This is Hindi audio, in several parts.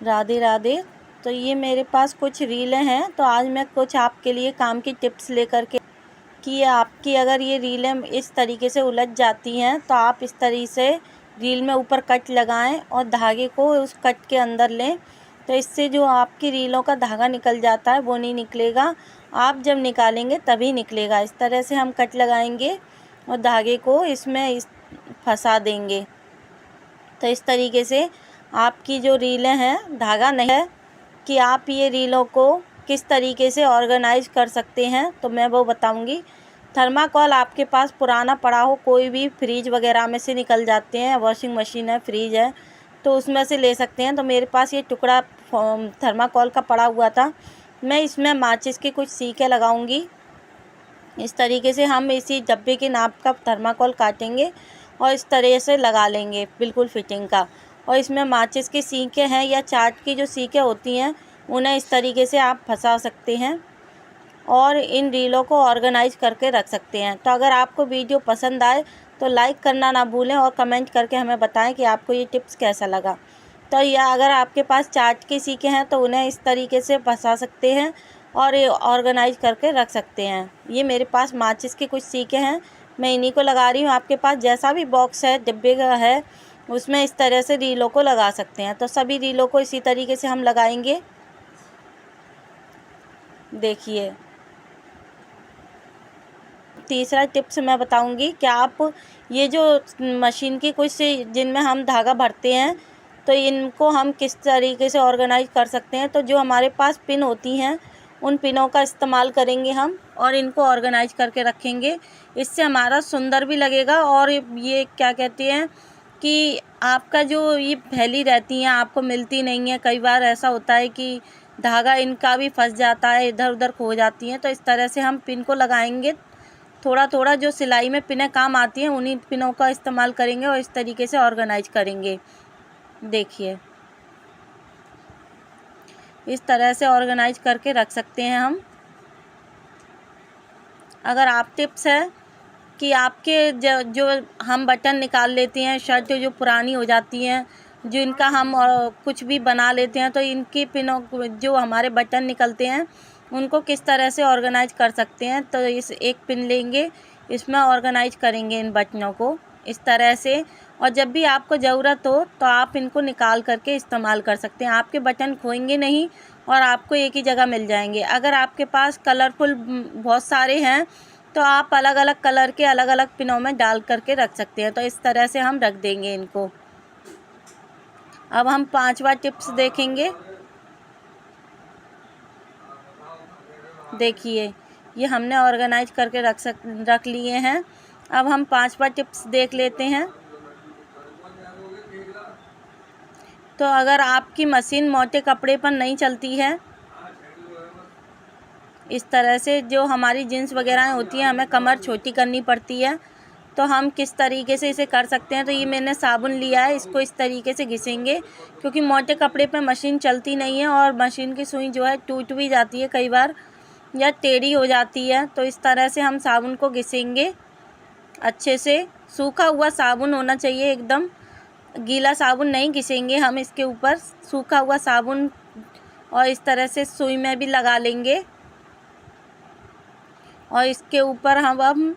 राधे राधे। तो ये मेरे पास कुछ रीलें हैं, तो आज मैं कुछ आपके लिए काम की टिप्स लेकर के कि आपकी अगर ये रीलें इस तरीके से उलझ जाती हैं तो आप इस तरीके से रील में ऊपर कट लगाएं और धागे को उस कट के अंदर लें। तो इससे जो आपकी रीलों का धागा निकल जाता है वो नहीं निकलेगा, आप जब निकालेंगे तभी निकलेगा। इस तरह से हम कट लगाएंगे और धागे को इसमें फंसा देंगे। तो इस तरीके से आपकी जो रीलें हैं, धागा नहीं है कि आप ये रीलों को किस तरीके से ऑर्गेनाइज कर सकते हैं, तो मैं वो बताऊंगी। थर्माकोल आपके पास पुराना पड़ा हो, कोई भी फ्रिज वगैरह में से निकल जाते हैं, वॉशिंग मशीन है, फ्रिज है, तो उसमें से ले सकते हैं। तो मेरे पास ये टुकड़ा थर्माकोल का पड़ा हुआ था। मैं इसमें माचिस के कुछ सीके लगाऊंगी। इस तरीके से हम इसी डब्बे के नाप का थर्माकोल काटेंगे और इस तरह से लगा लेंगे बिल्कुल फिटिंग का। और इसमें माचिस के सीके हैं या चाट की जो सीके होती हैं, उन्हें इस तरीके से आप फंसा सकते हैं और इन रीलों को ऑर्गेनाइज करके रख सकते हैं। तो अगर आपको वीडियो पसंद आए तो लाइक करना ना भूलें और कमेंट करके हमें बताएं कि आपको ये टिप्स कैसा लगा। तो या अगर आपके पास चाट के सीके हैं तो उन्हें इस तरीके से फंसा सकते हैं और ये ऑर्गेनाइज करके रख सकते हैं। ये मेरे पास माचिस के कुछ सीके हैं, मैं इन्हीं को लगा रही हूँ। आपके पास जैसा भी बॉक्स है, डिब्बे का है, उसमें इस तरह से रीलों को लगा सकते हैं। तो सभी रीलों को इसी तरीके से हम लगाएंगे। देखिए, तीसरा टिप्स मैं बताऊंगी कि आप ये जो मशीन की कुछ जिनमें हम धागा भरते हैं, तो इनको हम किस तरीके से ऑर्गेनाइज कर सकते हैं। तो जो हमारे पास पिन होती हैं, उन पिनों का इस्तेमाल करेंगे हम और इनको ऑर्गेनाइज करके रखेंगे। इससे हमारा सुंदर भी लगेगा और ये क्या कहते हैं कि आपका जो ये फैली रहती हैं, आपको मिलती नहीं है। कई बार ऐसा होता है कि धागा इनका भी फंस जाता है, इधर उधर खो जाती हैं। तो इस तरह से हम पिन को लगाएंगे, थोड़ा थोड़ा जो सिलाई में पिनें काम आती हैं उन्हीं पिनों का इस्तेमाल करेंगे और इस तरीके से ऑर्गेनाइज करेंगे। देखिए, इस तरह से ऑर्गेनाइज करके रख सकते हैं हम। अगर आप टिप्स है कि आपके जो हम बटन निकाल लेते हैं, शर्ट जो पुरानी हो जाती हैं, जो इनका हम कुछ भी बना लेते हैं, तो इनकी पिनों जो हमारे बटन निकलते हैं उनको किस तरह से ऑर्गेनाइज कर सकते हैं। तो इस एक पिन लेंगे, इसमें ऑर्गेनाइज करेंगे इन बटनों को इस तरह से। और जब भी आपको ज़रूरत हो तो आप इनको निकाल करके इस्तेमाल कर सकते हैं। आपके बटन खोएंगे नहीं और आपको एक ही जगह मिल जाएंगे। अगर आपके पास कलरफुल बहुत सारे हैं तो आप अलग अलग कलर के अलग अलग पिनों में डाल करके रख सकते हैं। तो इस तरह से हम रख देंगे इनको। अब हम पांचवा टिप्स देखेंगे। देखिए, ये हमने ऑर्गेनाइज करके रख लिए हैं। अब हम पांचवा टिप्स देख लेते हैं। तो अगर आपकी मशीन मोटे कपड़े पर नहीं चलती है, इस तरह से जो हमारी जीन्स वगैरह होती है, हमें कमर छोटी करनी पड़ती है, तो हम किस तरीके से इसे कर सकते हैं। तो ये मैंने साबुन लिया है, इसको इस तरीके से घिसेंगे, क्योंकि मोटे कपड़े पे मशीन चलती नहीं है और मशीन की सुई जो है टूट भी जाती है कई बार या टेढ़ी हो जाती है। तो इस तरह से हम साबुन को घिसेंगे अच्छे से। सूखा हुआ साबुन होना चाहिए, एकदम गीला साबुन नहीं घिसेंगे हम इसके ऊपर, सूखा हुआ साबुन। और इस तरह से सुई में भी लगा लेंगे और इसके ऊपर हम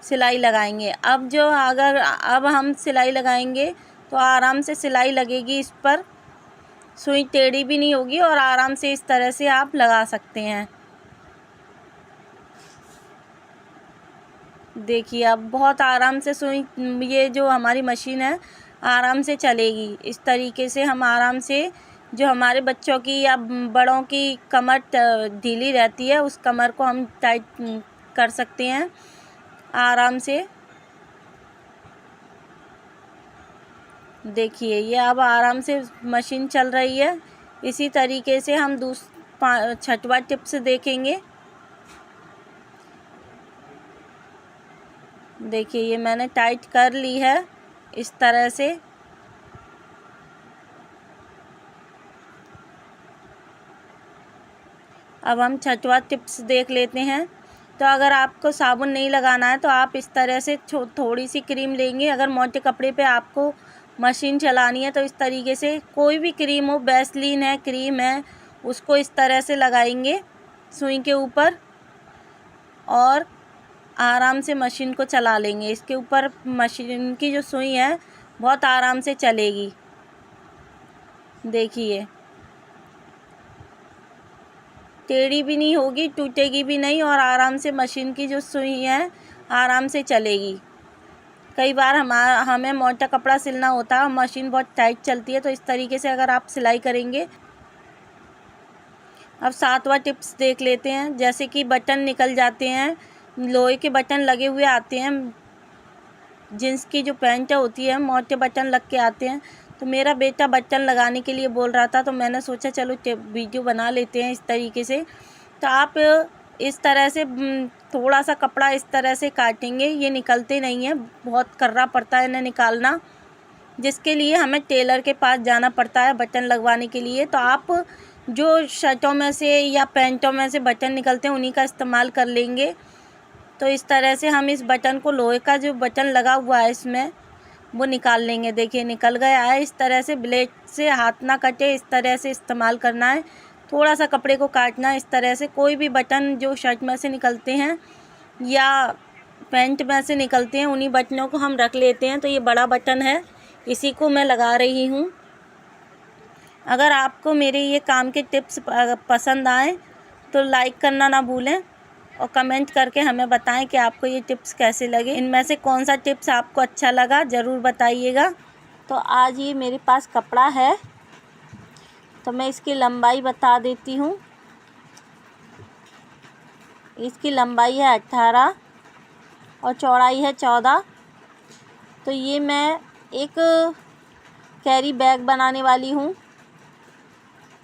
सिलाई लगाएंगे। अब हम सिलाई लगाएंगे तो आराम से सिलाई लगेगी इस पर, सुई टेढ़ी भी नहीं होगी और आराम से इस तरह से आप लगा सकते हैं। देखिए, अब बहुत आराम से सुई, ये जो हमारी मशीन है आराम से चलेगी। इस तरीके से हम आराम से, जो हमारे बच्चों की या बड़ों की कमर ढीली रहती है, उस कमर को हम टाइट कर सकते हैं आराम से। देखिए, ये अब आराम से मशीन चल रही है। इसी तरीके से हम छठवां टिप्स देखेंगे। देखिए, ये मैंने टाइट कर ली है इस तरह से। अब हम छठवां टिप्स देख लेते हैं। तो अगर आपको साबुन नहीं लगाना है तो आप इस तरह से थोड़ी सी क्रीम लेंगे। अगर मोटे कपड़े पे आपको मशीन चलानी है तो इस तरीके से कोई भी क्रीम हो, वैसलीन है, क्रीम है, उसको इस तरह से लगाएंगे सुई के ऊपर और आराम से मशीन को चला लेंगे। इसके ऊपर मशीन की जो सुई है बहुत आराम से चलेगी। देखिए, टेढ़ी भी नहीं होगी, टूटेगी भी नहीं और आराम से मशीन की जो सुई है आराम से चलेगी। कई बार हमें मोटा कपड़ा सिलना होता है, मशीन बहुत टाइट चलती है, तो इस तरीके से अगर आप सिलाई करेंगे। अब 7वां टिप्स देख लेते हैं। जैसे कि बटन निकल जाते हैं, लोहे के बटन लगे हुए आते हैं, जींस की जो पैंट होती है मोटे बटन लग के आते हैं। तो मेरा बेटा बटन लगाने के लिए बोल रहा था, तो मैंने सोचा चलो वीडियो बना लेते हैं इस तरीके से। तो आप इस तरह से थोड़ा सा कपड़ा इस तरह से काटेंगे, ये निकलते नहीं है, बहुत कर्रा पड़ता है इन्हें निकालना, जिसके लिए हमें टेलर के पास जाना पड़ता है बटन लगवाने के लिए। तो आप जो शर्टों में से या पैंटों में से बटन निकलते हैं उन्हीं का इस्तेमाल कर लेंगे। तो इस तरह से हम इस बटन को, लोहे का जो बटन लगा हुआ है इसमें, वो निकाल लेंगे। देखिए निकल गया है। इस तरह से ब्लेड से हाथ ना कटे, इस तरह से इस्तेमाल करना है। थोड़ा सा कपड़े को काटना है इस तरह से। कोई भी बटन जो शर्ट में से निकलते हैं या पैंट में से निकलते हैं उन्हीं बटनों को हम रख लेते हैं। तो ये बड़ा बटन है, इसी को मैं लगा रही हूँ। अगर आपको मेरे ये काम के टिप्स पसंद आए तो लाइक करना ना भूलें और कमेंट करके हमें बताएं कि आपको ये टिप्स कैसे लगे। इनमें से कौन सा टिप्स आपको अच्छा लगा ज़रूर बताइएगा। तो आज ये मेरे पास कपड़ा है, तो मैं इसकी लंबाई बता देती हूँ। इसकी लंबाई है 18 और चौड़ाई है 14। तो ये मैं एक कैरी बैग बनाने वाली हूँ,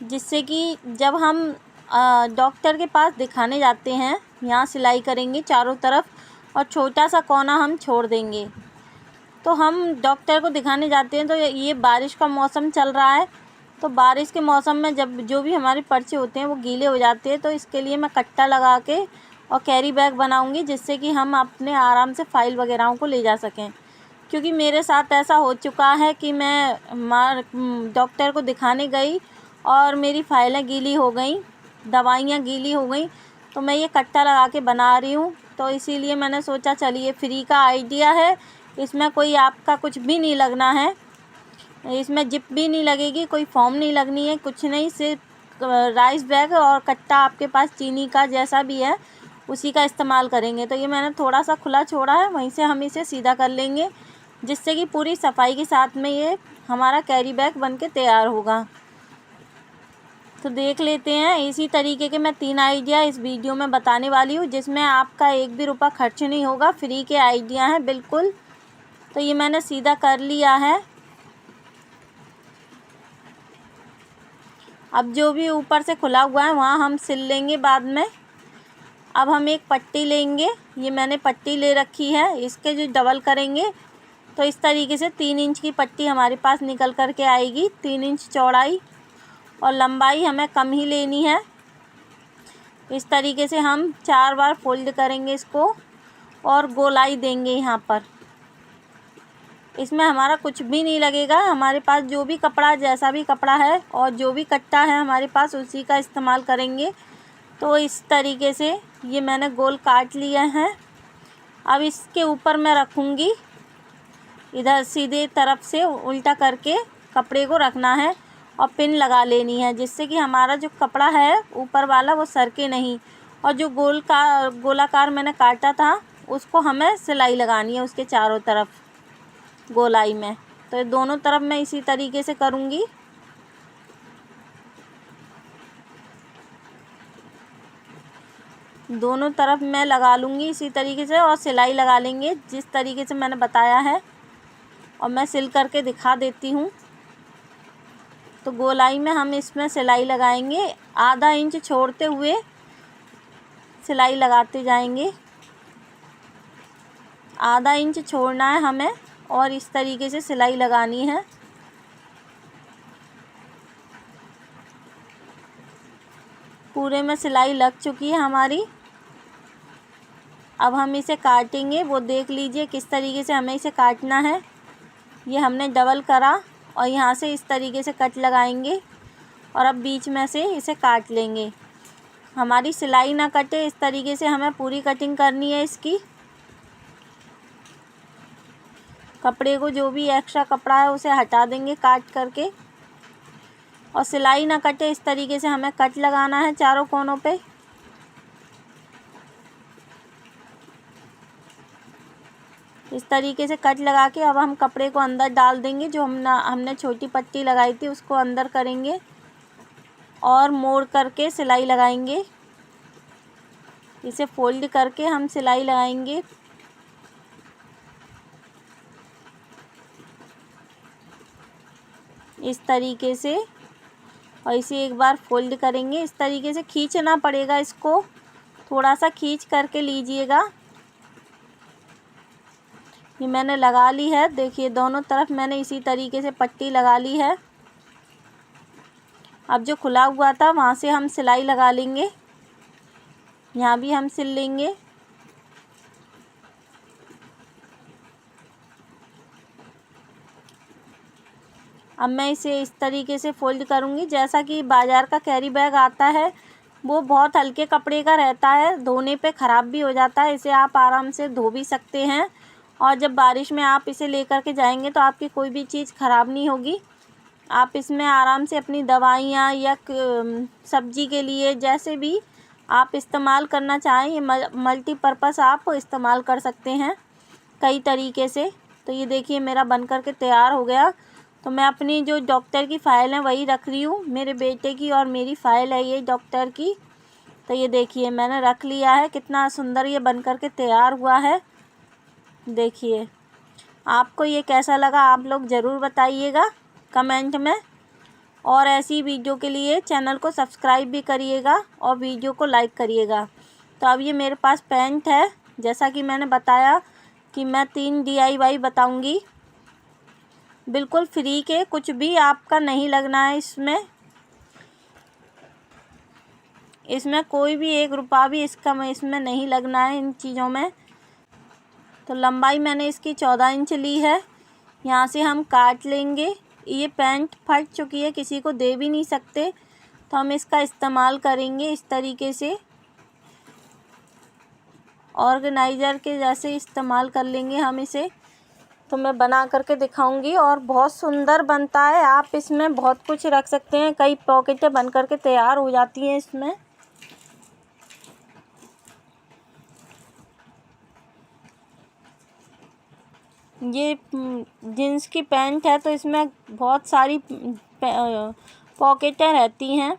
जिससे कि जब हम डॉक्टर के पास दिखाने जाते हैं, यहाँ सिलाई करेंगे चारों तरफ और छोटा सा कोना हम छोड़ देंगे। तो हम डॉक्टर को दिखाने जाते हैं तो ये बारिश का मौसम चल रहा है, तो बारिश के मौसम में जब जो भी हमारे पर्चे होते हैं वो गीले हो जाते हैं। तो इसके लिए मैं कट्टा लगा के और कैरी बैग बनाऊंगी, जिससे कि हम अपने आराम से फाइल वगैरह को ले जा सकें। क्योंकि मेरे साथ ऐसा हो चुका है कि मैं डॉक्टर को दिखाने गई और मेरी फाइलें गीली हो गई, दवाइयाँ गीली हो गई। तो मैं ये कट्टा लगा के बना रही हूँ। तो इसीलिए मैंने सोचा चलिए फ्री का आइडिया है, इसमें कोई आपका कुछ भी नहीं लगना है, इसमें जिप भी नहीं लगेगी, कोई फॉर्म नहीं लगनी है, कुछ नहीं, सिर्फ राइस बैग और कट्टा आपके पास चीनी का जैसा भी है उसी का इस्तेमाल करेंगे। तो ये मैंने थोड़ा सा खुला छोड़ा है, वहीं से हम इसे सीधा कर लेंगे, जिससे कि पूरी सफाई के साथ में ये हमारा कैरी बैग बन के तैयार होगा। तो देख लेते हैं। इसी तरीके के मैं 3 आइडिया इस वीडियो में बताने वाली हूँ, जिसमें आपका 1 भी रुपया खर्च नहीं होगा, फ्री के आइडिया हैं बिल्कुल। तो ये मैंने सीधा कर लिया है। अब जो भी ऊपर से खुला हुआ है वहाँ हम सिल लेंगे बाद में। अब हम एक पट्टी लेंगे, ये मैंने पट्टी ले रखी है, इसके जो डबल करेंगे तो इस तरीके से 3 इंच की पट्टी हमारे पास निकल कर के आएगी। 3 इंच चौड़ाई और लंबाई हमें कम ही लेनी है। इस तरीके से हम 4 बार फोल्ड करेंगे इसको और गोलाई देंगे यहाँ पर। इसमें हमारा कुछ भी नहीं लगेगा, हमारे पास जो भी कपड़ा, जैसा भी कपड़ा है और जो भी कट्टा है हमारे पास उसी का इस्तेमाल करेंगे। तो इस तरीके से ये मैंने गोल काट लिया है। अब इसके ऊपर मैं रखूँगी, इधर सीधे तरफ से उल्टा करके कपड़े को रखना है और पिन लगा लेनी है, जिससे कि हमारा जो कपड़ा है ऊपर वाला वो सरके नहीं। और जो गोलाकार मैंने काटा था उसको हमें सिलाई लगानी है उसके चारों तरफ गोलाई में। तो ये दोनों तरफ मैं इसी तरीके से करूँगी। दोनों तरफ मैं लगा लूँगी इसी तरीके से और सिलाई लगा लेंगे जिस तरीके से मैंने बताया है, और मैं सिल करके दिखा देती हूँ। तो गोलाई में हम इसमें सिलाई लगाएंगे, आधा इंच छोड़ते हुए सिलाई लगाते जाएंगे। आधा इंच छोड़ना है हमें और इस तरीके से सिलाई लगानी है। पूरे में सिलाई लग चुकी है हमारी। अब हम इसे काटेंगे, वो देख लीजिए किस तरीके से हमें इसे काटना है। ये हमने डबल करा और यहाँ से इस तरीके से कट लगाएंगे और अब बीच में से इसे काट लेंगे। हमारी सिलाई ना कटे इस तरीके से हमें पूरी कटिंग करनी है इसकी। कपड़े को जो भी एक्स्ट्रा कपड़ा है उसे हटा देंगे काट करके, और सिलाई ना कटे इस तरीके से हमें कट लगाना है चारों कोनों पे। इस तरीके से कट लगा के अब हम कपड़े को अंदर डाल देंगे। जो हमने छोटी पट्टी लगाई थी उसको अंदर करेंगे और मोड़ करके सिलाई लगाएंगे। इसे फोल्ड करके हम सिलाई लगाएंगे। इस तरीके से, और इसे एक बार फोल्ड करेंगे। इस तरीके से खींचना पड़ेगा, इसको थोड़ा सा खींच करके लीजिएगा। ये मैंने लगा ली है, देखिए दोनों तरफ मैंने इसी तरीके से पट्टी लगा ली है। अब जो खुला हुआ था वहाँ से हम सिलाई लगा लेंगे, यहाँ भी हम सिल लेंगे। अब मैं इसे इस तरीके से फोल्ड करूँगी। जैसा कि बाज़ार का कैरी बैग आता है वो बहुत हल्के कपड़े का रहता है, धोने पे ख़राब भी हो जाता है। इसे आप आराम से धो भी सकते हैं और जब बारिश में आप इसे लेकर के जाएंगे तो आपकी कोई भी चीज़ ख़राब नहीं होगी। आप इसमें आराम से अपनी दवाइयाँ या सब्जी के लिए जैसे भी आप इस्तेमाल करना चाहें, ये मल्टीपर्पज़ आप इस्तेमाल कर सकते हैं कई तरीके से। तो ये देखिए मेरा बन कर के तैयार हो गया। तो मैं अपनी जो डॉक्टर की फ़ाइल है वही रख रही हूँ। मेरे बेटे की और मेरी फ़ाइल है ये डॉक्टर की। तो ये देखिए मैंने रख लिया है। कितना सुंदर ये बन कर के तैयार हुआ है। देखिए आपको ये कैसा लगा आप लोग ज़रूर बताइएगा कमेंट में, और ऐसी वीडियो के लिए चैनल को सब्सक्राइब भी करिएगा और वीडियो को लाइक करिएगा। तो अब ये मेरे पास पैंट है, जैसा कि मैंने बताया कि मैं 3 DIY बताऊंगी, बिल्कुल फ्री के, कुछ भी आपका नहीं लगना है इसमें कोई भी 1 रुपया भी इसमें नहीं लगना है इन चीज़ों में। तो लंबाई मैंने इसकी 14 इंच ली है। यहाँ से हम काट लेंगे। ये पैंट फट चुकी है, किसी को दे भी नहीं सकते, तो हम इसका इस्तेमाल करेंगे इस तरीके से ऑर्गेनाइज़र के जैसे इस्तेमाल कर लेंगे हम इसे। तो मैं बना करके दिखाऊंगी और बहुत सुंदर बनता है। आप इसमें बहुत कुछ रख सकते हैं, कई पॉकेटें बन करके तैयार हो जाती हैं इसमें। ये जीन्स की पैंट है तो इसमें बहुत सारी पॉकेटें रहती हैं।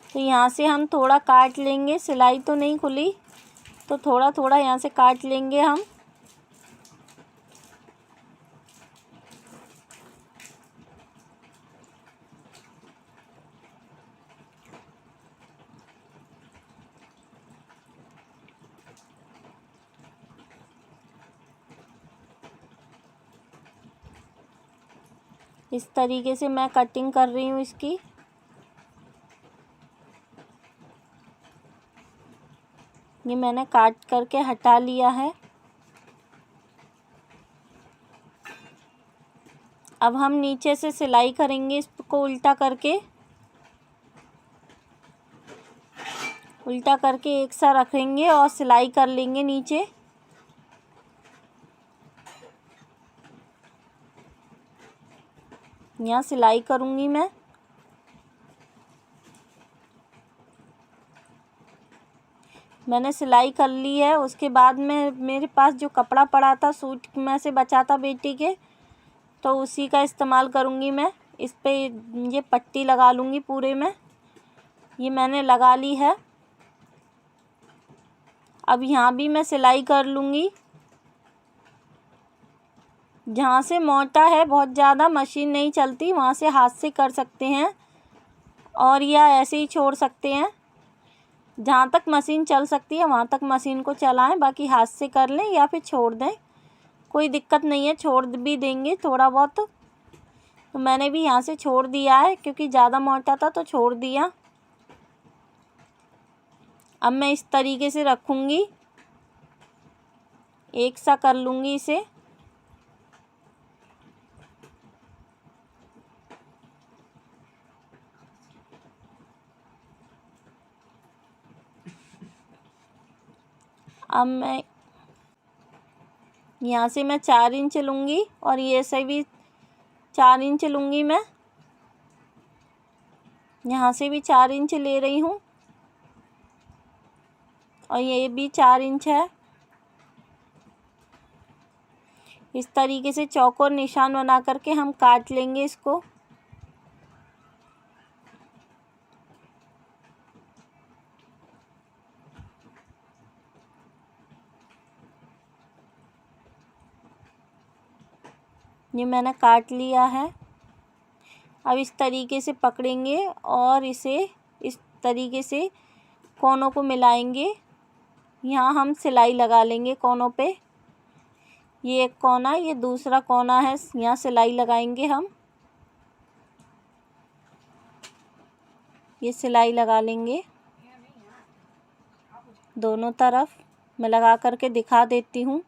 तो यहाँ से हम थोड़ा काट लेंगे, सिलाई तो नहीं खुली तो थोड़ा थोड़ा यहाँ से काट लेंगे हम। इस तरीके से मैं कटिंग कर रही हूँ इसकी। ये मैंने काट करके हटा लिया है। अब हम नीचे से सिलाई करेंगे, इसको उल्टा करके एक सा रखेंगे और सिलाई कर लेंगे नीचे। यहाँ सिलाई करूँगी मैं। मैंने सिलाई कर ली है। उसके बाद में मेरे पास जो कपड़ा पड़ा था सूट में से बचा था बेटी के, तो उसी का इस्तेमाल करूँगी मैं। इस पे ये पट्टी लगा लूँगी पूरे में। ये मैंने लगा ली है। अब यहाँ भी मैं सिलाई कर लूँगी। जहाँ से मोटा है बहुत ज़्यादा मशीन नहीं चलती वहाँ से हाथ से कर सकते हैं, और या ऐसे ही छोड़ सकते हैं। जहाँ तक मशीन चल सकती है वहाँ तक मशीन को चलाएं, बाकी हाथ से कर लें या फिर छोड़ दें, कोई दिक्कत नहीं है। छोड़ भी देंगे थोड़ा बहुत, तो मैंने भी यहाँ से छोड़ दिया है क्योंकि ज़्यादा मोटा था तो छोड़ दिया। अब मैं इस तरीके से रखूँगी, एक सा कर लूँगी इसे। अब मैं यहाँ से मैं 4 इंच लूँगी और ये से भी 4 इंच लूँगी मैं। यहाँ से भी 4 इंच ले रही हूँ और ये भी 4 इंच है। इस तरीके से चौकोर निशान बना करके हम काट लेंगे इसको। ये मैंने काट लिया है। अब इस तरीके से पकड़ेंगे और इसे इस तरीके से कोनों को मिलाएंगे। यहाँ हम सिलाई लगा लेंगे कोनों पे। ये एक कोना, ये दूसरा कोना है, यहाँ सिलाई लगाएंगे हम। ये सिलाई लगा लेंगे दोनों तरफ। मैं लगा करके दिखा देती हूँ।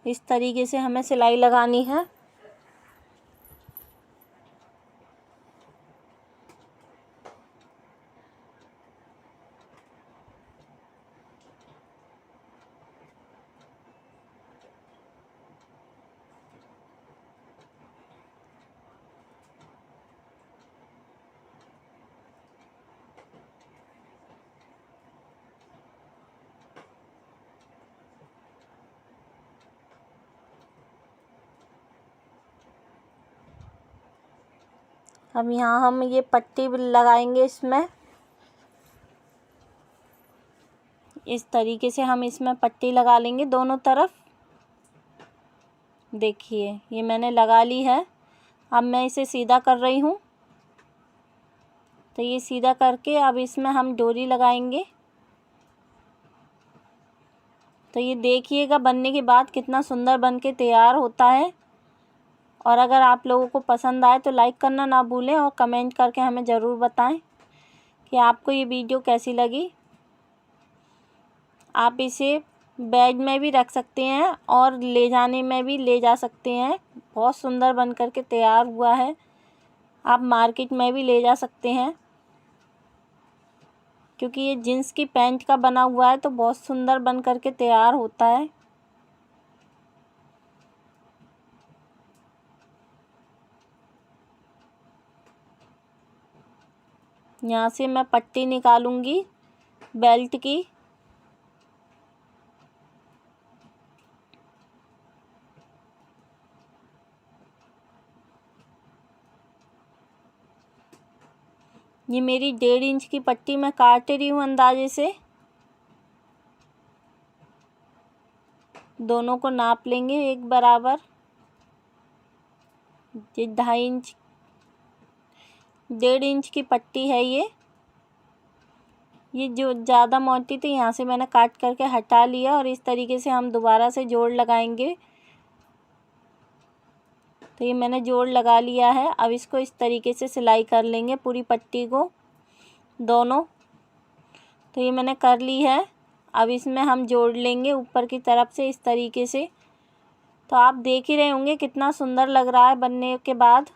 इस तरीके से हमें सिलाई लगानी है। अब यहाँ हम ये पट्टी लगाएंगे इसमें। इस तरीके से हम इसमें पट्टी लगा लेंगे दोनों तरफ। देखिए ये मैंने लगा ली है। अब मैं इसे सीधा कर रही हूँ। तो ये सीधा करके अब इसमें हम डोरी लगाएंगे। तो ये देखिएगा बनने के बाद कितना सुंदर बन के तैयार होता है। और अगर आप लोगों को पसंद आए तो लाइक करना ना भूलें और कमेंट करके हमें ज़रूर बताएं कि आपको ये वीडियो कैसी लगी। आप इसे बैग में भी रख सकते हैं और ले जाने में भी ले जा सकते हैं। बहुत सुंदर बन कर के तैयार हुआ है। आप मार्केट में भी ले जा सकते हैं क्योंकि ये जीन्स की पैंट का बना हुआ है तो बहुत सुंदर बन कर के तैयार होता है। यहाँ से मैं पट्टी निकालूंगी बेल्ट की। ये मेरी 1.5 इंच की पट्टी मैं काट रही हूँ अंदाजे से। दोनों को नाप लेंगे एक बराबर। ये 2.5 इंच 1.5 इंच की पट्टी है ये जो ज़्यादा मोटी थी यहाँ से मैंने काट करके हटा लिया और इस तरीके से हम दोबारा से जोड़ लगाएंगे। तो ये मैंने जोड़ लगा लिया है। अब इसको इस तरीके से सिलाई कर लेंगे पूरी पट्टी को दोनों। तो ये मैंने कर ली है। अब इसमें हम जोड़ लेंगे ऊपर की तरफ से इस तरीके से। तो आप देख ही रहे होंगे कितना सुंदर लग रहा है बनने के बाद।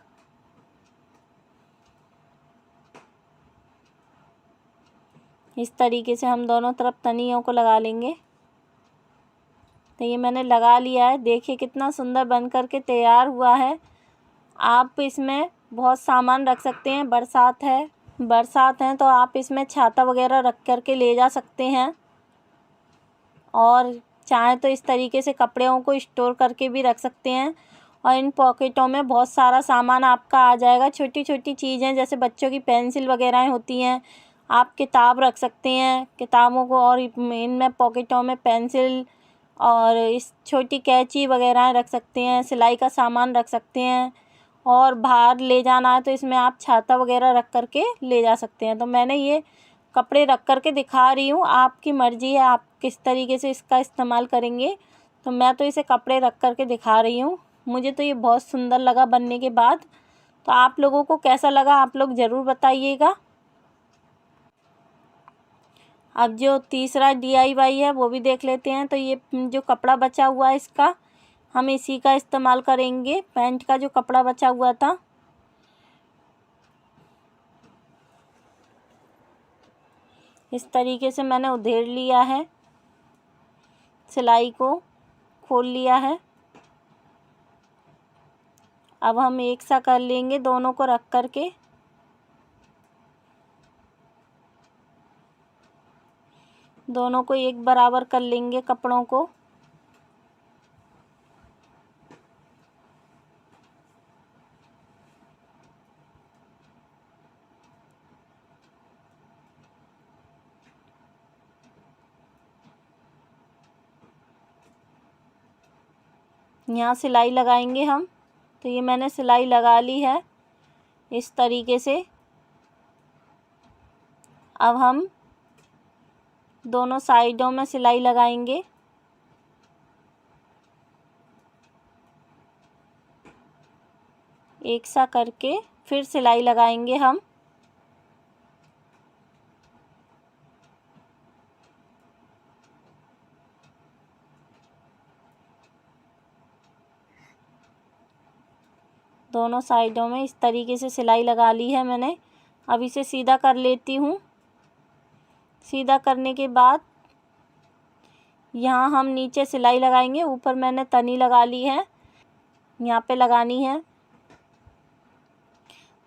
इस तरीके से हम दोनों तरफ तनियों को लगा लेंगे। तो ये मैंने लगा लिया है। देखिए कितना सुंदर बन कर के तैयार हुआ है। आप इसमें बहुत सामान रख सकते हैं। बरसात है तो आप इसमें छाता वगैरह रख कर के ले जा सकते हैं और चाहे तो इस तरीके से कपड़ों को स्टोर करके भी रख सकते हैं। और इन पॉकेटों में बहुत सारा सामान आपका आ जाएगा। छोटी छोटी चीज़ें जैसे बच्चों की पेंसिल वगैरह होती हैं, आप किताब रख सकते हैं किताबों को, और इनमें पॉकेटों में पेंसिल और इस छोटी कैंची वगैरह रख सकते हैं। सिलाई का सामान रख सकते हैं और बाहर ले जाना है तो इसमें आप छाता वगैरह रख कर के ले जा सकते हैं। तो मैंने ये कपड़े रख कर के दिखा रही हूँ, आपकी मर्ज़ी है आप किस तरीके से इसका इस्तेमाल करेंगे। तो मैं तो इसे कपड़े रख कर के दिखा रही हूँ। मुझे तो ये बहुत सुंदर लगा बनने के बाद। तो आप लोगों को कैसा लगा आप लोग ज़रूर बताइएगा। अब जो तीसरा DIY है वो भी देख लेते हैं। तो ये जो कपड़ा बचा हुआ है इसका हम इसी का इस्तेमाल करेंगे। पैंट का जो कपड़ा बचा हुआ था इस तरीके से मैंने उधेड़ लिया है, सिलाई को खोल लिया है। अब हम एक सा कर लेंगे दोनों को रख करके। दोनों को एक बराबर कर लेंगे कपड़ों को। यहाँ सिलाई लगाएंगे हम। तो ये मैंने सिलाई लगा ली है इस तरीके से। अब हम दोनों साइडों में सिलाई लगाएंगे। एक सा करके फिर सिलाई लगाएंगे हम। दोनों साइडों में इस तरीके से सिलाई लगा ली है मैंने। अब इसे सीधा कर लेती हूँ। सीधा करने के बाद यहाँ हम नीचे सिलाई लगाएंगे। ऊपर मैंने तनी लगा ली है, यहाँ पे लगानी है।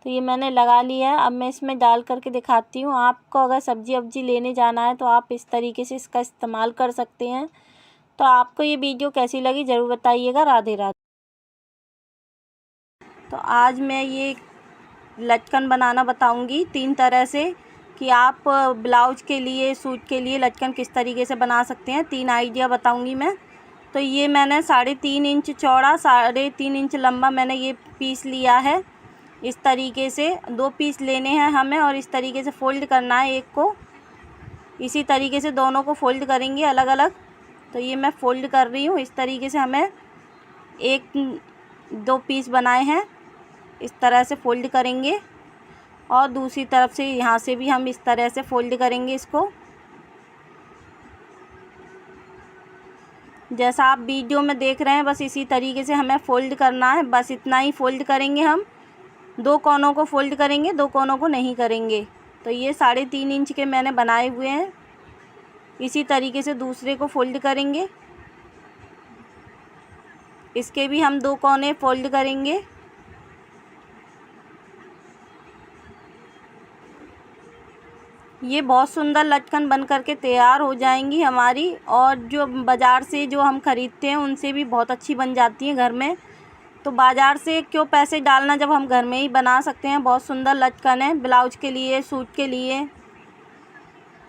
तो ये मैंने लगा लिया है। अब मैं इसमें डाल करके दिखाती हूँ। आपको अगर सब्जी वब्जी लेने जाना है तो आप इस तरीके से इसका इस्तेमाल कर सकते हैं। तो आपको ये वीडियो कैसी लगी ज़रूर बताइएगा। राधे राधे। तो आज मैं ये लटकन बनाना बताऊंगी 3 तरह से कि आप ब्लाउज के लिए, सूट के लिए लटकन किस तरीके से बना सकते हैं। 3 आइडिया बताऊंगी मैं। तो ये मैंने 3.5 इंच चौड़ा, 3.5 इंच लंबा मैंने ये पीस लिया है। इस तरीके से 2 पीस लेने हैं हमें और इस तरीके से फ़ोल्ड करना है एक को। इसी तरीके से दोनों को फ़ोल्ड करेंगे अलग अलग। तो ये मैं फ़ोल्ड कर रही हूँ। इस तरीके से हमें 2 पीस बनाए हैं। इस तरह से फ़ोल्ड करेंगे और दूसरी तरफ से यहाँ से भी हम इस तरह से फ़ोल्ड करेंगे इसको। जैसा आप वीडियो में देख रहे हैं बस इसी तरीके से हमें फ़ोल्ड करना है। बस इतना ही फ़ोल्ड करेंगे हम। 2 कोनों को फ़ोल्ड करेंगे, 2 कोनों को नहीं करेंगे। तो ये 3.5 इंच के मैंने बनाए हुए हैं। इसी तरीके से दूसरे को फ़ोल्ड करेंगे। इसके भी हम 2 कोने फ़ोल्ड करेंगे। ये बहुत सुंदर लटकन बन करके तैयार हो जाएंगी हमारी। और जो बाज़ार से जो हम ख़रीदते हैं उनसे भी बहुत अच्छी बन जाती हैं घर में। तो बाज़ार से क्यों पैसे डालना जब हम घर में ही बना सकते हैं। बहुत सुंदर लटकन है ब्लाउज के लिए, सूट के लिए।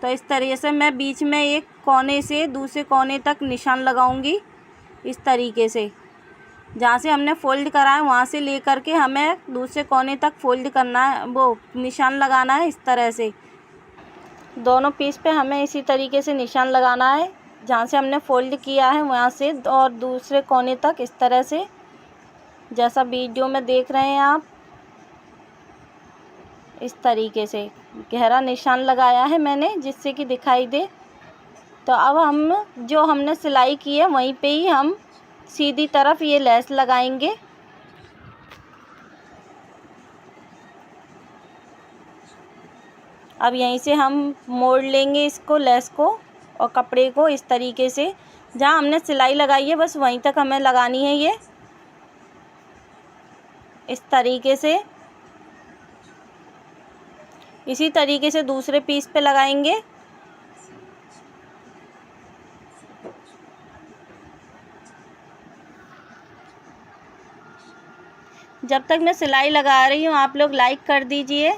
तो इस तरीके से मैं बीच में एक कोने से दूसरे कोने तक निशान लगाऊंगी। इस तरीके से जहाँ से हमने फ़ोल्ड करा है वहाँ से ले कर के हमें दूसरे कोने तक फ़ोल्ड करना है, वो निशान लगाना है। इस तरह से दोनों पीस पे हमें इसी तरीके से निशान लगाना है। जहाँ से हमने फ़ोल्ड किया है वहाँ से और दूसरे कोने तक इस तरह से, जैसा वीडियो में देख रहे हैं आप। इस तरीके से गहरा निशान लगाया है मैंने जिससे कि दिखाई दे। तो अब हम जो हमने सिलाई की है वहीं पे ही हम सीधी तरफ ये लेस लगाएंगे। अब यहीं से हम मोड़ लेंगे इसको, लेस को और कपड़े को। इस तरीके से जहाँ हमने सिलाई लगाई है बस वहीं तक हमें लगानी है ये। इस तरीके से इसी तरीके से दूसरे पीस पे लगाएंगे। जब तक मैं सिलाई लगा रही हूँ आप लोग लाइक कर दीजिए।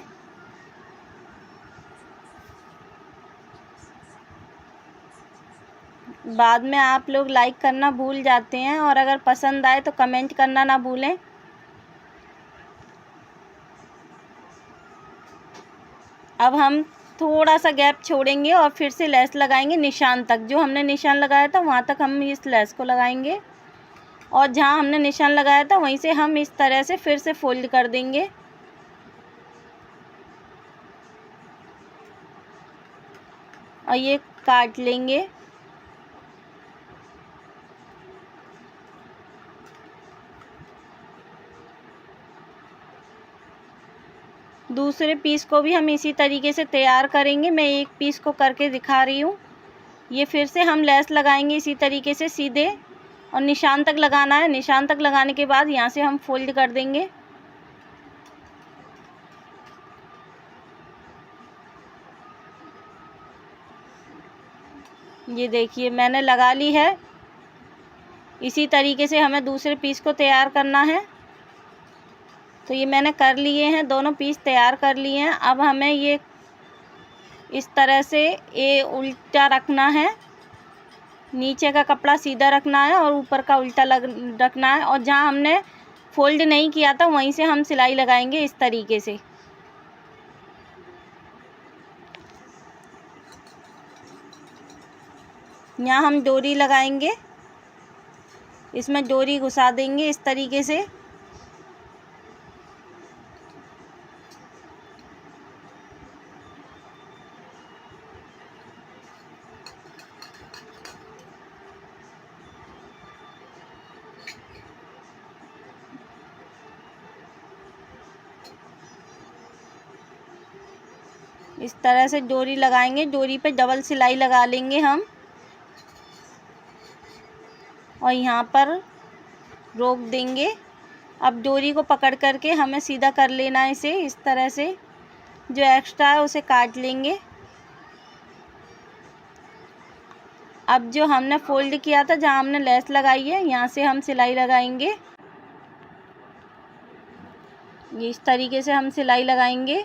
बाद में आप लोग लाइक करना भूल जाते हैं और अगर पसंद आए तो कमेंट करना ना भूलें। अब हम थोड़ा सा गैप छोड़ेंगे और फिर से लेस लगाएंगे निशान तक। जो हमने निशान लगाया था वहाँ तक हम इस लेस को लगाएंगे और जहाँ हमने निशान लगाया था वहीं से हम इस तरह से फिर से फ़ोल्ड कर देंगे। और ये काट लेंगे। दूसरे पीस को भी हम इसी तरीके से तैयार करेंगे। मैं एक पीस को करके दिखा रही हूँ। ये फिर से हम लेस लगाएंगे इसी तरीके से सीधे, और निशान तक लगाना है। निशान तक लगाने के बाद यहाँ से हम फोल्ड कर देंगे। ये देखिए मैंने लगा ली है। इसी तरीके से हमें दूसरे पीस को तैयार करना है। तो ये मैंने कर लिए हैं, दोनों पीस तैयार कर लिए हैं। अब हमें ये इस तरह से ये उल्टा रखना है, नीचे का कपड़ा सीधा रखना है और ऊपर का उल्टा रखना है, और जहाँ हमने फोल्ड नहीं किया था वहीं से हम सिलाई लगाएंगे इस तरीके से। यहाँ हम डोरी लगाएंगे, इसमें डोरी घुसा देंगे इस तरीके से। इस तरह से डोरी लगाएंगे, डोरी पे डबल सिलाई लगा लेंगे हम, और यहाँ पर रोक देंगे। अब डोरी को पकड़ करके हमें सीधा कर लेना है इसे इस तरह से। जो एक्स्ट्रा है उसे काट लेंगे। अब जो हमने फोल्ड किया था, जहाँ हमने लेस लगाई है, यहाँ से हम सिलाई लगाएंगे। ये इस तरीके से हम सिलाई लगाएंगे।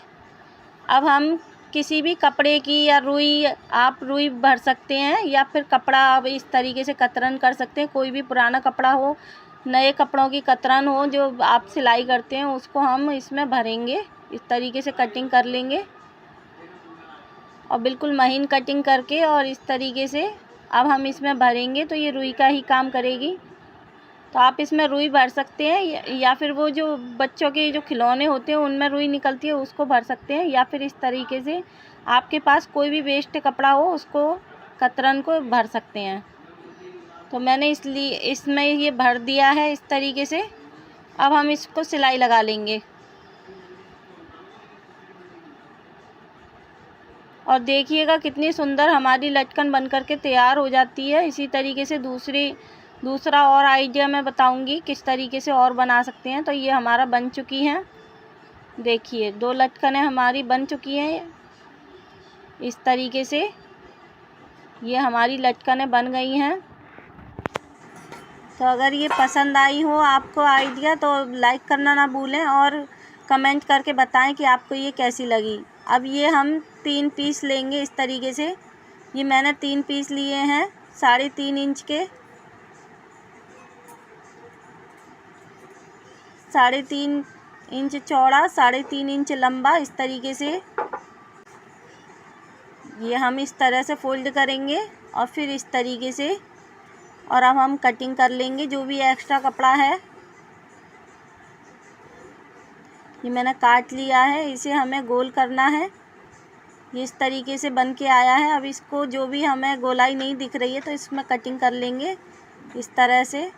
अब हम किसी भी कपड़े की या रुई, आप रुई भर सकते हैं या फिर कपड़ा आप इस तरीके से कतरन कर सकते हैं। कोई भी पुराना कपड़ा हो, नए कपड़ों की कतरन हो जो आप सिलाई करते हैं, उसको हम इसमें भरेंगे। इस तरीके से कटिंग कर लेंगे और बिल्कुल महीन कटिंग करके, और इस तरीके से अब हम इसमें भरेंगे। तो ये रुई का ही काम करेगी। तो आप इसमें रुई भर सकते हैं, या फिर वो जो बच्चों के जो खिलौने होते हैं उनमें रुई निकलती है उसको भर सकते हैं, या फिर इस तरीके से आपके पास कोई भी वेस्ट कपड़ा हो उसको, कतरन को भर सकते हैं। तो मैंने इसलिए इसमें ये भर दिया है इस तरीके से। अब हम इसको सिलाई लगा लेंगे, और देखिएगा कितनी सुंदर हमारी लटकन बनकर के तैयार हो जाती है। इसी तरीके से दूसरा और आइडिया मैं बताऊंगी किस तरीके से और बना सकते हैं। तो ये हमारा बन चुकी हैं, देखिए 2 लटकनें हमारी बन चुकी हैं। इस तरीके से ये हमारी लटकनें बन गई हैं। तो अगर ये पसंद आई हो आपको आइडिया, तो लाइक करना ना भूलें और कमेंट करके बताएं कि आपको ये कैसी लगी। अब ये हम 3 पीस लेंगे इस तरीके से। ये मैंने 3 पीस लिए हैं 3.5 इंच के, 3.5 इंच चौड़ा, 3.5 इंच लंबा। इस तरीके से ये हम इस तरह से फोल्ड करेंगे और फिर इस तरीके से, और अब हम कटिंग कर लेंगे जो भी एक्स्ट्रा कपड़ा है। ये मैंने काट लिया है, इसे हमें गोल करना है। ये इस तरीके से बन के आया है। अब इसको जो भी हमें गोलाई नहीं दिख रही है तो इसमें कटिंग कर लेंगे इस तरह से।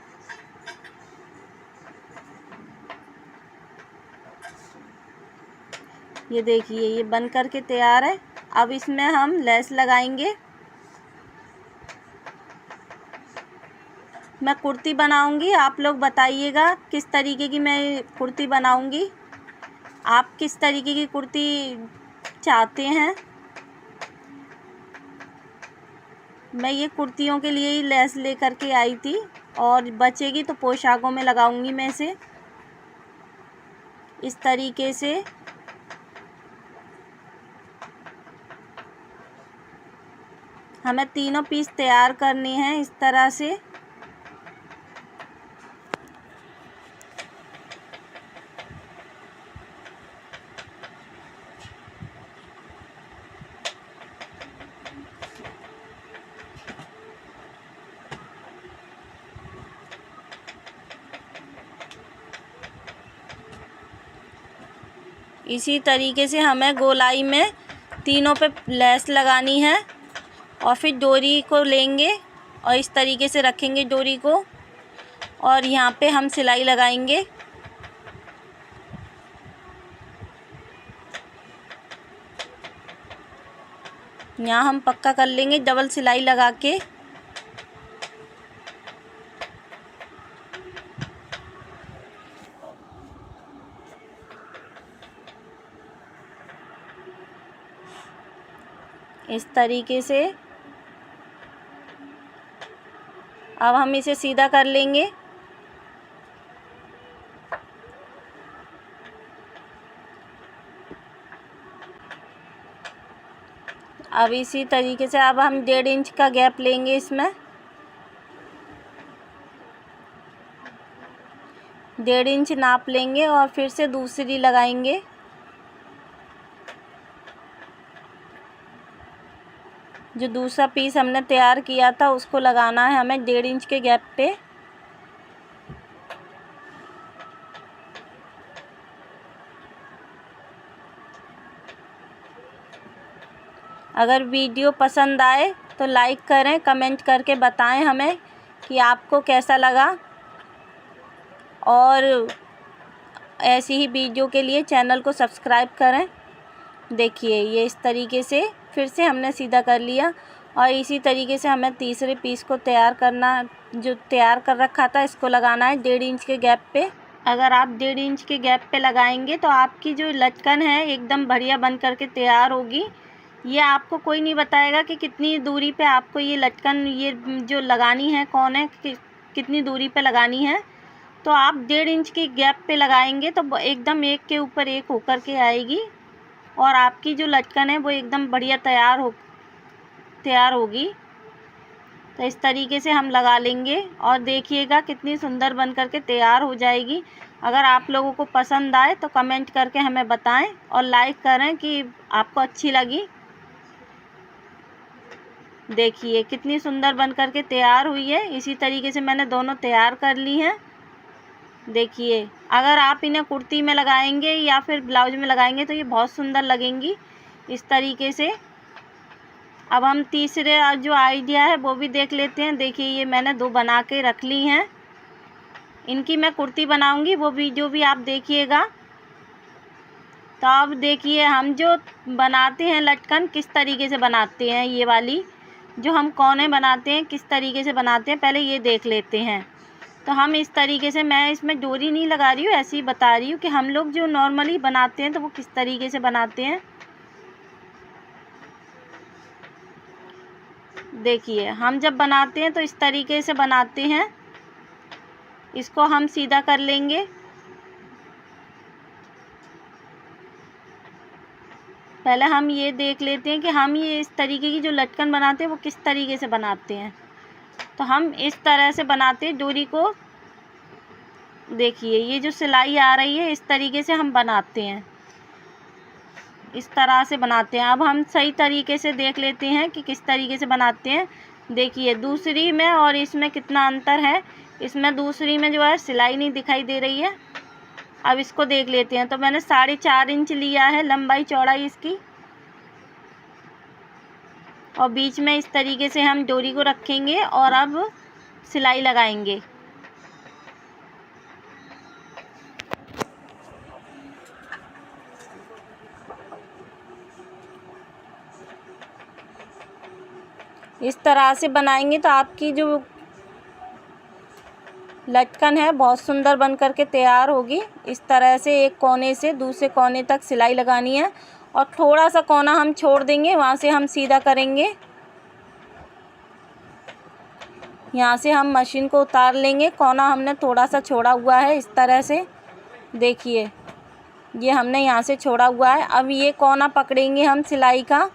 ये देखिए ये बन कर के तैयार है। अब इसमें हम लेस लगाएंगे। मैं कुर्ती बनाऊंगी, आप लोग बताइएगा किस तरीके की मैं कुर्ती बनाऊंगी। आप किस तरीके की कुर्ती चाहते हैं। मैं ये कुर्तियों के लिए ही लेस लेकर के आई थी, और बचेगी तो पोशाकों में लगाऊंगी मैं इसे इस तरीके से। हमें तीनों पीस तैयार करने हैं इस तरह से। इसी तरीके से हमें गोलाई में तीनों पे लेस लगानी है, और फिर डोरी को लेंगे और इस तरीके से रखेंगे डोरी को, और यहाँ पे हम सिलाई लगाएंगे। यहाँ हम पक्का कर लेंगे डबल सिलाई लगा के। इस तरीके से अब हम इसे सीधा कर लेंगे। अब इसी तरीके से अब हम 1.5 इंच का गैप लेंगे, इसमें 1.5 इंच नाप लेंगे और फिर से दूसरी लगाएंगे। जो दूसरा पीस हमने तैयार किया था उसको लगाना है हमें 1.5 इंच के गैप पे। अगर वीडियो पसंद आए तो लाइक करें, कमेंट करके बताएं हमें कि आपको कैसा लगा, और ऐसी ही वीडियो के लिए चैनल को सब्सक्राइब करें। देखिए ये इस तरीके से फिर से हमने सीधा कर लिया, और इसी तरीके से हमें तीसरे पीस को तैयार करना, जो तैयार कर रखा था इसको लगाना है 1.5 इंच के गैप पे। अगर आप 1.5 इंच के गैप पे लगाएंगे तो आपकी जो लटकन है एकदम बढ़िया बन करके तैयार होगी। ये आपको कोई नहीं बताएगा कि कितनी दूरी पे आपको ये लटकन ये जो लगानी है, कौन है कितनी दूरी पे लगानी है। तो आप 1.5 इंच की गैप पे लगाएंगे तो एकदम एक के ऊपर एक होकर के आएगी, और आपकी जो लटकन है वो एकदम बढ़िया तैयार होगी। तो इस तरीके से हम लगा लेंगे और देखिएगा कितनी सुंदर बन करके तैयार हो जाएगी। अगर आप लोगों को पसंद आए तो कमेंट करके हमें बताएं और लाइक करें कि आपको अच्छी लगी। देखिए कितनी सुंदर बन करके तैयार हुई है। इसी तरीके से मैंने दोनों तैयार कर ली हैं। देखिए अगर आप इन्हें कुर्ती में लगाएंगे या फिर ब्लाउज में लगाएंगे तो ये बहुत सुंदर लगेंगी इस तरीके से। अब हम तीसरे जो आइडिया है वो भी देख लेते हैं। देखिए ये मैंने 2 बना के रख ली हैं, इनकी मैं कुर्ती बनाऊंगी, वो वीडियो भी आप देखिएगा। तो अब देखिए हम जो बनाते हैं लटकन किस तरीके से बनाते हैं, ये वाली जो हम कोने बनाते हैं किस तरीके से बनाते हैं पहले ये देख लेते हैं। तो हम इस तरीके से, मैं इसमें डोरी नहीं लगा रही हूँ, ऐसे ही बता रही हूँ कि हम लोग जो नॉर्मली बनाते हैं तो वो किस तरीके से बनाते हैं। देखिए हम जब बनाते हैं तो इस तरीके से बनाते हैं। इसको हम सीधा कर लेंगे। पहले हम ये देख लेते हैं कि हम ये इस तरीके की जो लटकन बनाते हैं वो किस तरीके से बनाते हैं। तो हम इस तरह से बनाते हैं डोरी को। देखिए ये जो सिलाई आ रही है इस तरीके से हम बनाते हैं, इस तरह से बनाते हैं। अब हम सही तरीके से देख लेते हैं कि किस तरीके से बनाते हैं। देखिए दूसरी में और इसमें कितना अंतर है। इसमें दूसरी में जो है सिलाई नहीं दिखाई दे रही है। अब इसको देख लेते हैं। तो मैंने 4.5 इंच लिया है लंबाई चौड़ाई इसकी, और बीच में इस तरीके से हम डोरी को रखेंगे और अब सिलाई लगाएंगे। इस तरह से बनाएंगे तो आपकी जो लटकन है बहुत सुंदर बन करके तैयार होगी। इस तरह से एक कोने से दूसरे कोने तक सिलाई लगानी है, और थोड़ा सा कोना हम छोड़ देंगे, वहाँ से हम सीधा करेंगे। यहाँ से हम मशीन को उतार लेंगे, कोना हमने थोड़ा सा छोड़ा हुआ है इस तरह से। देखिए ये हमने यहाँ से छोड़ा हुआ है। अब ये कोना पकड़ेंगे हम सिलाई का,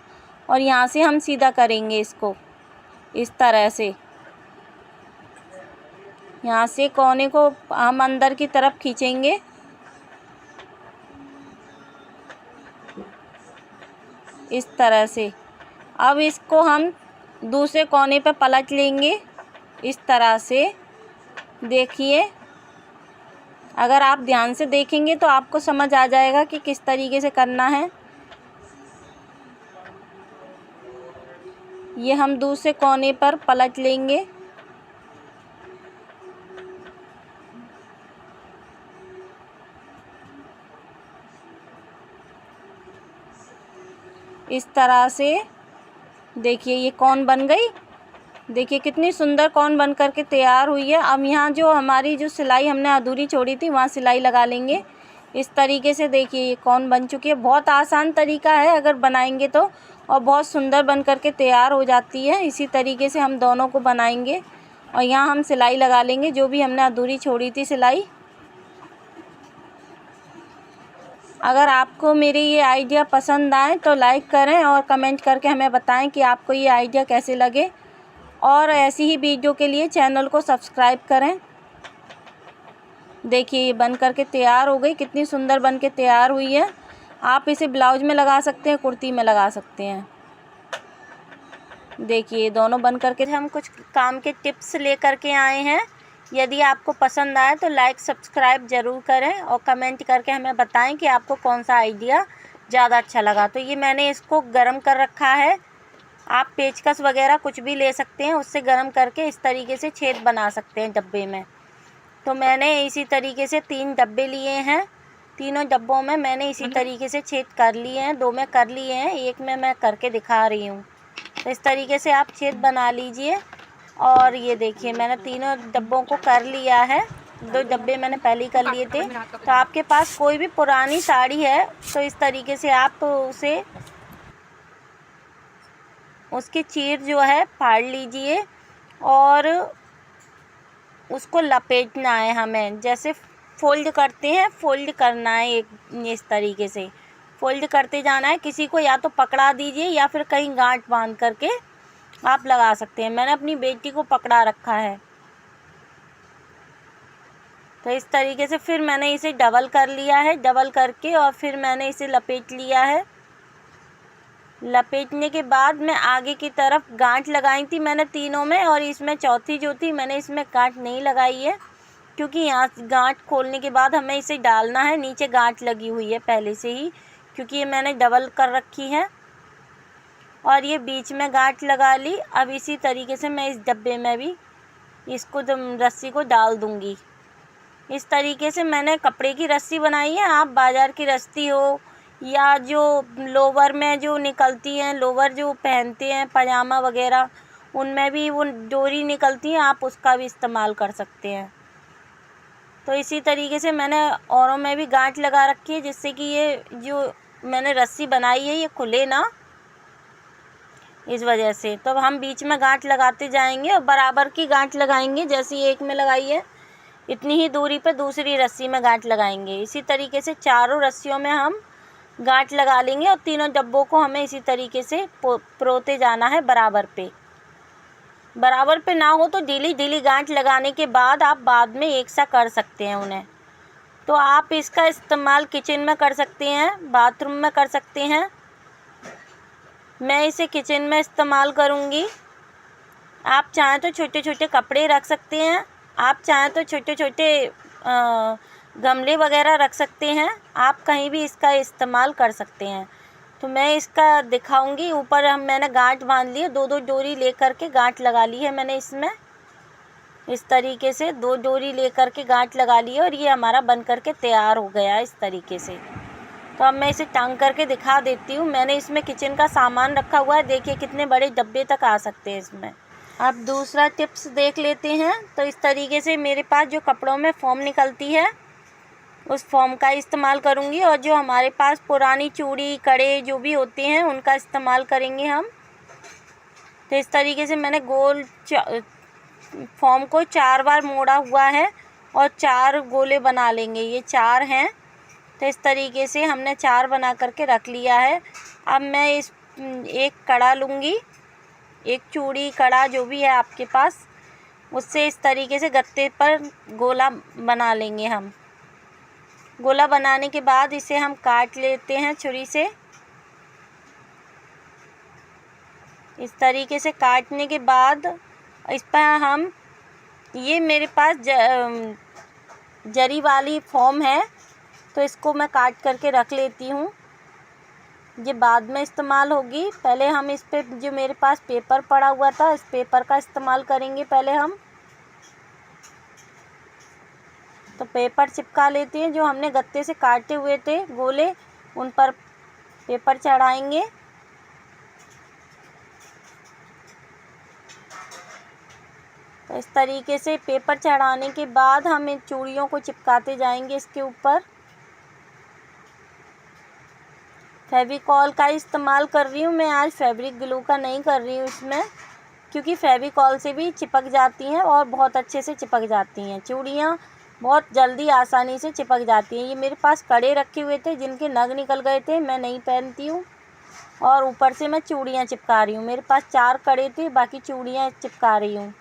और यहाँ से हम सीधा करेंगे इसको इस तरह से। यहाँ से कोने को हम अंदर की तरफ खींचेंगे। इस तरह से अब इसको हम दूसरे कोने पे पलट लेंगे इस तरह से। देखिए अगर आप ध्यान से देखेंगे तो आपको समझ आ जाएगा कि किस तरीके से करना है। ये हम दूसरे कोने पर पलट लेंगे। इस तरह से देखिए ये कौन बन गई। देखिए कितनी सुंदर कौन बन कर के तैयार हुई है। अब यहाँ जो हमारी जो सिलाई हमने अधूरी छोड़ी थी वहाँ सिलाई लगा लेंगे इस तरीके से। देखिए ये कौन बन चुकी है। बहुत आसान तरीका है अगर बनाएंगे तो, और बहुत सुंदर बन कर के तैयार हो जाती है। इसी तरीके से हम दोनों को बनाएंगे और यहाँ हम सिलाई लगा लेंगे जो भी हमने अधूरी छोड़ी थी सिलाई। अगर आपको मेरे ये आइडिया पसंद आए तो लाइक करें और कमेंट करके हमें बताएं कि आपको ये आइडिया कैसे लगे, और ऐसी ही वीडियो के लिए चैनल को सब्सक्राइब करें। देखिए ये बन करके तैयार हो गई, कितनी सुंदर बन के तैयार हुई है। आप इसे ब्लाउज में लगा सकते हैं, कुर्ती में लगा सकते हैं। देखिए दोनों बन करके हम कुछ काम के टिप्स ले करके आए हैं। यदि आपको पसंद आए तो लाइक सब्सक्राइब ज़रूर करें और कमेंट करके हमें बताएं कि आपको कौन सा आइडिया ज़्यादा अच्छा लगा। तो ये मैंने इसको गरम कर रखा है। आप पेचकस वगैरह कुछ भी ले सकते हैं, उससे गरम करके इस तरीके से छेद बना सकते हैं डब्बे में। तो मैंने इसी तरीके से 3 डब्बे लिए हैं। तीनों डब्बों में मैंने इसी तरीके से छेद कर लिए हैं। 2 में कर लिए हैं, एक में मैं करके दिखा रही हूँ। तो इस तरीके से आप छेद बना लीजिए। और ये देखिए मैंने तीनों डब्बों को कर लिया है। 2 डब्बे मैंने पहले ही कर लिए थे। तो आपके पास कोई भी पुरानी साड़ी है तो इस तरीके से आप उसे उसकी चीर जो है फाड़ लीजिए और उसको लपेटना है हमें। जैसे फोल्ड करते हैं, फोल्ड करना है एक इस तरीके से फोल्ड करते जाना है। किसी को या तो पकड़ा दीजिए या फिर कहीं गांठ बांध करके आप लगा सकते हैं। मैंने अपनी बेटी को पकड़ा रखा है। तो इस तरीके से फिर मैंने इसे डबल कर लिया है। डबल करके और फिर मैंने इसे लपेट लिया है। लपेटने के बाद मैं आगे की तरफ गांठ लगाई थी मैंने तीनों में, और इसमें चौथी जो थी मैंने इसमें गांठ नहीं लगाई है, क्योंकि यहाँ गांठ खोलने के बाद हमें इसे डालना है। नीचे गांठ लगी हुई है पहले से ही, क्योंकि ये मैंने डबल कर रखी है। और ये बीच में गांठ लगा ली। अब इसी तरीके से मैं इस डब्बे में भी इसको रस्सी को डाल दूँगी। इस तरीके से मैंने कपड़े की रस्सी बनाई है। आप बाज़ार की रस्सी हो या जो लोवर में जो निकलती हैं, लोवर जो पहनते हैं पजामा वगैरह, उनमें भी वो डोरी निकलती है, आप उसका भी इस्तेमाल कर सकते हैं। तो इसी तरीके से मैंने औरों में भी गांठ लगा रखी है, जिससे कि ये जो मैंने रस्सी बनाई है ये खुले ना, इस वजह से। तो हम बीच में गांठ लगाते जाएंगे और बराबर की गांठ लगाएंगे। जैसे एक में लगाई है इतनी ही दूरी पे दूसरी रस्सी में गांठ लगाएंगे। इसी तरीके से चारों रस्सियों में हम गांठ लगा लेंगे और तीनों डब्बों को हमें इसी तरीके से परोते जाना है बराबर पे। बराबर पे ना हो तो ढीली ढीली गांठ लगाने के बाद आप बाद में एक सा कर सकते हैं उन्हें। तो आप इसका इस्तेमाल किचन में कर सकते हैं, बाथरूम में कर सकते हैं। मैं इसे किचन में इस्तेमाल करूँगी। आप चाहें तो छोटे छोटे कपड़े रख सकते हैं, आप चाहें तो छोटे छोटे गमले वगैरह रख सकते हैं। आप कहीं भी इसका इस्तेमाल कर सकते हैं। तो मैं इसका दिखाऊंगी। ऊपर मैंने गांठ बांध ली है, 2-2 डोरी ले कर के गांठ लगा ली है मैंने इसमें। इस तरीके से 2 डोरी ले कर के गांठ लगा ली है और ये हमारा बन कर के तैयार हो गया है इस तरीके से। तो अब मैं इसे टांग करके दिखा देती हूँ। मैंने इसमें किचन का सामान रखा हुआ है। देखिए कितने बड़े डब्बे तक आ सकते हैं इसमें। अब दूसरा टिप्स देख लेते हैं। तो इस तरीके से मेरे पास जो कपड़ों में फोम निकलती है उस फोम का इस्तेमाल करूँगी, और जो हमारे पास पुरानी चूड़ी कड़े जो भी होते हैं उनका इस्तेमाल करेंगे हम। तो इस तरीके से मैंने गोल फोम को 4 बार मोड़ा हुआ है और 4 गोले बना लेंगे। ये 4 हैं। तो इस तरीके से हमने 4 बना करके रख लिया है। अब मैं इस एक कड़ा लूँगी, एक चूड़ी कड़ा जो भी है आपके पास, उससे इस तरीके से गत्ते पर गोला बना लेंगे हम। गोला बनाने के बाद इसे हम काट लेते हैं छुरी से। इस तरीके से काटने के बाद इस पर हम, ये मेरे पास जरी वाली फोम है तो इसको मैं काट करके रख लेती हूँ। ये बाद में इस्तेमाल होगी। पहले हम इस पे जो मेरे पास पेपर पड़ा हुआ था इस पेपर का इस्तेमाल करेंगे पहले हम। तो पेपर चिपका लेते हैं। जो हमने गत्ते से काटे हुए थे गोले, उन पर पेपर चढ़ाएंगे। तो इस तरीके से पेपर चढ़ाने के बाद हम इन चूड़ियों को चिपकाते जाएंगे इसके ऊपर। फेविकॉल का इस्तेमाल कर रही हूँ मैं आज, फैब्रिक ग्लू का नहीं कर रही हूँ इसमें, क्योंकि फेविकॉल से भी चिपक जाती हैं और बहुत अच्छे से चिपक जाती हैं चूड़ियाँ, बहुत जल्दी आसानी से चिपक जाती हैं। ये मेरे पास कड़े रखे हुए थे जिनके नग निकल गए थे, मैं नहीं पहनती हूँ, और ऊपर से मैं चूड़ियाँ चिपका रही हूँ। मेरे पास 4 कड़े थे, बाकी चूड़ियाँ चिपका रही हूँ।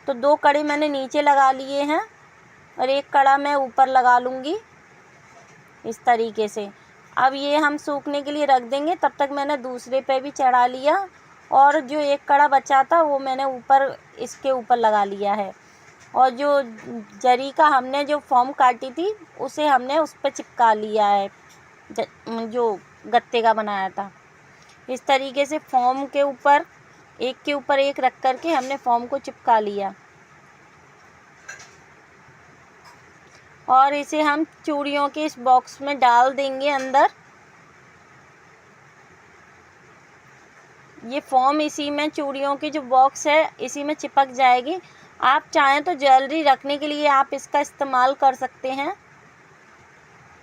तो 2 कड़े मैंने नीचे लगा लिए हैं और 1 कड़ा मैं ऊपर लगा लूँगी इस तरीके से। अब ये हम सूखने के लिए रख देंगे, तब तक मैंने दूसरे पे भी चढ़ा लिया और जो 1 कड़ा बचा था वो मैंने ऊपर इसके ऊपर लगा लिया है। और जो जरी का हमने जो फॉर्म काटी थी उसे हमने उस पर चिपका लिया है, जो गत्ते का बनाया था। इस तरीके से फॉर्म के ऊपर एक रख करके हमने फॉर्म को चिपका लिया और इसे हम चूड़ियों के इस बॉक्स में डाल देंगे अंदर। ये फॉर्म इसी में, चूड़ियों की जो बॉक्स है इसी में चिपक जाएगी। आप चाहें तो ज्वेलरी रखने के लिए आप इसका इस्तेमाल कर सकते हैं,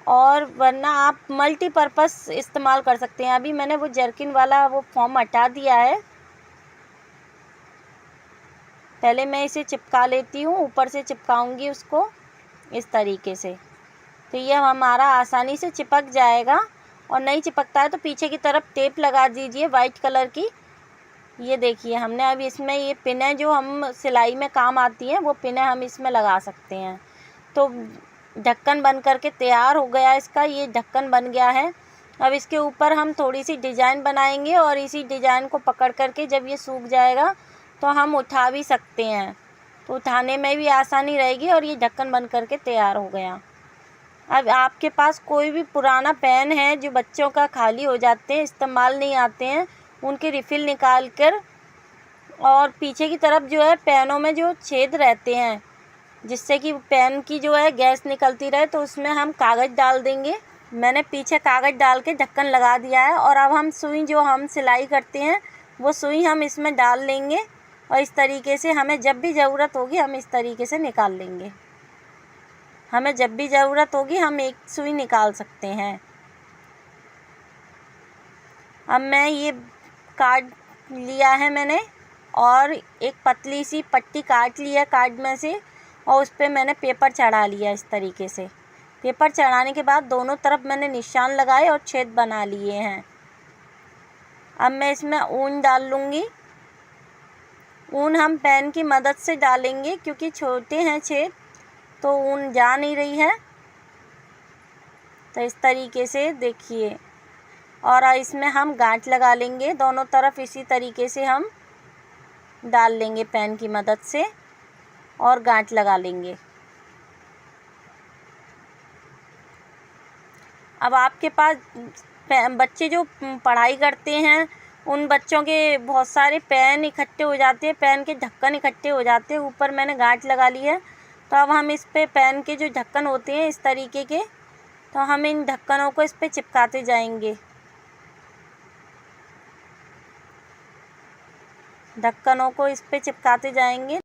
और वरना आप मल्टीपर्पज़ इस्तेमाल कर सकते हैं। अभी मैंने वो जर्किन वाला वो फॉर्म हटा दिया है, पहले मैं इसे चिपका लेती हूँ, ऊपर से चिपकाऊंगी उसको इस तरीके से। तो ये हमारा आसानी से चिपक जाएगा, और नहीं चिपकता है तो पीछे की तरफ टेप लगा दीजिए वाइट कलर की। ये देखिए हमने अब इसमें ये पिनें जो हम सिलाई में काम आती हैं वो पिनें हम इसमें लगा सकते हैं। तो ढक्कन बन करके तैयार हो गया इसका, ये ढक्कन बन गया है। अब इसके ऊपर हम थोड़ी सी डिज़ाइन बनाएंगे और इसी डिज़ाइन को पकड़ करके जब ये सूख जाएगा तो हम उठा भी सकते हैं, तो उठाने में भी आसानी रहेगी। और ये ढक्कन बन करके तैयार हो गया। अब आपके पास कोई भी पुराना पेन है जो बच्चों का खाली हो जाते हैं, इस्तेमाल नहीं आते हैं, उनके रिफ़िल निकाल कर, और पीछे की तरफ जो है पेनों में जो छेद रहते हैं जिससे कि पेन की जो है गैस निकलती रहे, तो उसमें हम कागज़ डाल देंगे। मैंने पीछे कागज़ डाल के ढक्कन लगा दिया है। और अब हम सुई जो हम सिलाई करते हैं वो सुई हम इसमें डाल लेंगे, और इस तरीके से हमें जब भी ज़रूरत होगी हम इस तरीके से निकाल लेंगे। हमें जब भी ज़रूरत होगी हम एक सुई निकाल सकते हैं। अब मैं ये काट लिया है मैंने, और एक पतली सी पट्टी काट लिया कार्ड में से, और उस पर मैंने पेपर चढ़ा लिया इस तरीके से। पेपर चढ़ाने के बाद दोनों तरफ मैंने निशान लगाए और छेद बना लिए हैं। अब मैं इसमें ऊन डाल लूँगी। ऊन हम पेन की मदद से डालेंगे क्योंकि छोटे हैं छेद, तो ऊन जा नहीं रही है। तो इस तरीके से देखिए, और इसमें हम गांठ लगा लेंगे दोनों तरफ, इसी तरीके से हम डाल लेंगे पेन की मदद से और गांठ लगा लेंगे। अब आपके पास बच्चे जो पढ़ाई करते हैं उन बच्चों के बहुत सारे पेन इकट्ठे हो जाते हैं, पेन के ढक्कन इकट्ठे हो जाते हैं। ऊपर मैंने गांठ लगा ली है। तो अब हम इस पे पेन के जो ढक्कन होते हैं इस तरीके के, तो हम इन ढक्कनों को इस पे चिपकाते जाएंगे। ढक्कनों को इस पे चिपकाते जाएंगे।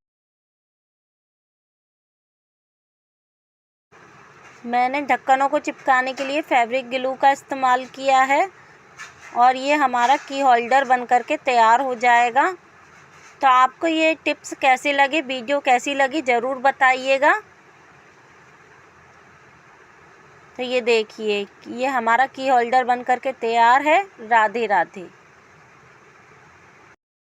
मैंने ढक्कनों को चिपकाने के लिए फैब्रिक ग्लू का इस्तेमाल किया है, और ये हमारा की होल्डर बन करके तैयार हो जाएगा। तो आपको ये टिप्स कैसे लगे, वीडियो कैसी लगी ज़रूर बताइएगा। तो ये देखिए, ये हमारा की होल्डर बन करके तैयार है। राधे राधे।